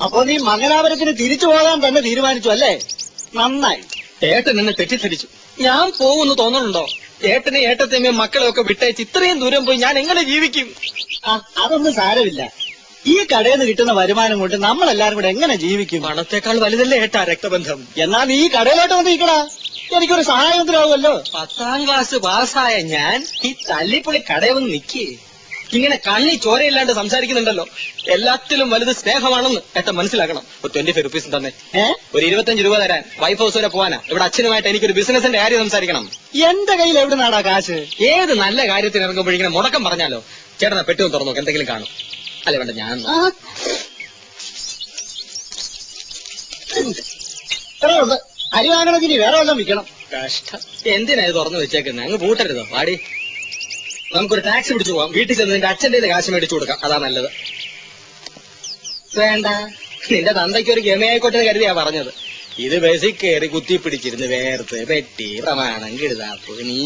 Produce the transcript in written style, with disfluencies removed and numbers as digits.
അപ്പൊ നീ മംഗലാപുരത്തിന് തിരിച്ചു പോകാൻ തന്നെ തീരുമാനിച്ചു അല്ലേ? നന്നായി. ഏട്ടൻ എന്നെ തെറ്റിദ്ധരിച്ചു. ഞാൻ പോകുമെന്ന് തോന്നുന്നുണ്ടോ? ഏട്ടനെ ഏട്ടത്തെമ്മയും മക്കളെ ഒക്കെ വിട്ടയച്ച് ഇത്രയും ദൂരം പോയി ഞാൻ എങ്ങനെ ജീവിക്കും? അതൊന്നും സാരമില്ല. ഈ കടയിൽ നിന്ന് കിട്ടുന്ന വരുമാനം കൊണ്ട് നമ്മളെല്ലാരും കൂടെ എങ്ങനെ ജീവിക്കും? പണത്തെക്കാൾ വലുതല്ലേ ഏട്ടാ രക്തബന്ധം. എന്നാ നീ കടയിലോട്ട് വന്ന് നിൽക്കടാ, എനിക്കൊരു സഹായത്തിലാവുമല്ലോ. 10ാം ക്ലാസ് പാസ്സായ ഞാൻ ഈ തല്ലിപ്പൊളി കടയിൽ വന്ന് നിൽക്കേ. ഇങ്ങനെ കണ്ണി ചോരയില്ലാണ്ട് സംസാരിക്കുന്നുണ്ടല്ലോ. എല്ലാത്തിലും വലുത് സ്നേഹമാണെന്ന് ഏട്ടൻ മനസ്സിലാക്കണം. ഒരു 25 റുപ്പീസ് തന്നെ. ഒരു 25 രൂപ തരാൻ വൈഫ് ഹൗസ് വരെ പോവാനാ. ഇവിടെ അച്ഛനുമായിട്ട് എനിക്കൊരു ബിസിനസിന്റെ കാര്യം സംസാരിക്കണം. എന്റെ കയ്യിൽ എവിടെ നാടാ കാശ്? ഏത് നല്ല കാര്യത്തിന് ഇറങ്ങുമ്പോഴിങ്ങനെ മുടക്കം പറഞ്ഞാലോ? ചേട്ടനാ പെട്ടെന്ന് തുറന്നു നോക്ക്, എന്തെങ്കിലും കാണും. അല്ലെ വേണ്ട, ഞാൻ അരി വാങ്ങണമെങ്കിൽ വേറെ വല്ലതും വിൽക്കണം. കഷ്ടം. എന്തിനാ ഇത് തുറന്നു വെച്ചേക്കുന്നത്? അങ്ങ് പൂട്ടരുതോ? പാടി, നമുക്കൊരു ടാക്സി പിടിച്ചു പോവാം. വീട്ടിൽ ചെന്ന് നിന്റെ അച്ഛന്റെ കാശ് മേടിച്ചു കൊടുക്കാം. അതാ നല്ലത്. വേണ്ട, നിന്റെ തന്തയ്ക്ക് ഒരു ഗമയായിക്കോട്ടെ എന്ന് കരുതിയാ പറഞ്ഞത്. ഇത് ബസ്സിൽ കയറി കുത്തിപ്പിടിച്ചിരുന്ന് വേർത്ത് പെട്ടി പ്രമാണം കിടുതാപ്പ് നീ